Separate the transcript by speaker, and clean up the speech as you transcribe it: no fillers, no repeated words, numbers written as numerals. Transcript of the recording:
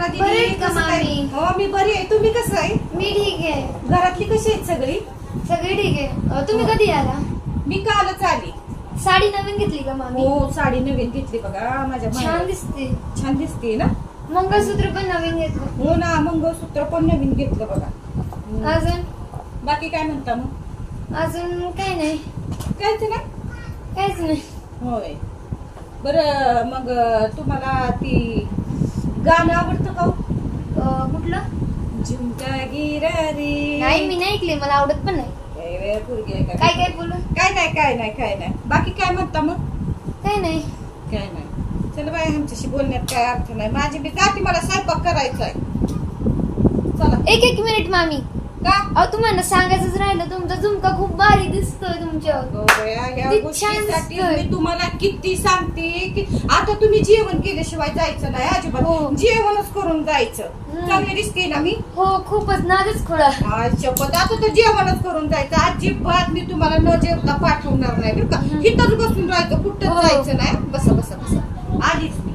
Speaker 1: बोला
Speaker 2: बरे
Speaker 1: दीदी,
Speaker 2: आहेत का
Speaker 1: कसं काय?
Speaker 2: मामी?
Speaker 1: हो मी बरी आहे, तुम्ही कसं आहे?
Speaker 2: मी ठीक आहे,
Speaker 1: घरातली कशी आहेत सगळी?
Speaker 2: सगळे ठीक आहे. तुम्ही कधी आला?
Speaker 1: मी कालच आली.
Speaker 2: साडी नवीन घेतली का मामी?
Speaker 1: हो साडी नवीन घेतली बघा माझ्या
Speaker 2: छान
Speaker 1: माहेरात.
Speaker 2: दिसते.
Speaker 1: छान दिसते ना.
Speaker 2: मंगळसूत्र पण नवीन घेतलं.
Speaker 1: हो ना, मंगळसूत्र पण नवीन घेतलं बघा.
Speaker 2: अजून
Speaker 1: बाकी काय म्हणता मग?
Speaker 2: अजून काय नाही,
Speaker 1: कायच ना.
Speaker 2: काहीच नाही.
Speaker 1: होय बरं, मग तुम्हाला ती गाणं आवडतं का?
Speaker 2: कुठलं?
Speaker 1: झुमका गिरारी.
Speaker 2: नाही, मी नाही ऐकले, मला आवडत पण नाही.
Speaker 1: पोरगी आहे का?
Speaker 2: काय काय बोलू?
Speaker 1: काय नाही काय नाही काय नाही. बाकी काय म्हणता मग?
Speaker 2: काय नाही.
Speaker 1: काय नाही. चल बाय, आमच्याशी बोलण्यात काय अर्थ नाही. माझी मी जाते, मला स्वयंपाक करायचा आहे. चला.
Speaker 2: एक मिनिट मामी,
Speaker 1: का?
Speaker 2: अहो तुम्हाला सांगायचंच राहिलं, तुमचा झुमका खूप भारी दिसतोय तुमच्यावर.
Speaker 1: या
Speaker 2: किती
Speaker 1: गोष्टीसाठी
Speaker 2: छान
Speaker 1: मी तुम्हाला किती सांगते की आता तुम्ही जेवण केल्याशिवाय जायचं नाही
Speaker 2: हो.
Speaker 1: अजिबात. जेवणच करून जायचं. चांगली दिसते ना मी?
Speaker 2: हो, खूपच नादच खोळा.
Speaker 1: शपथ, आता तर जेवणच करून जायचं. अजिबात मी तुम्हाला न जेवता पाठवणार नाही बरं का. इथंच बसून राहायचं, कुठं
Speaker 2: हो.
Speaker 1: जायचं नाही. बसा बसा बसा, आलीच मी.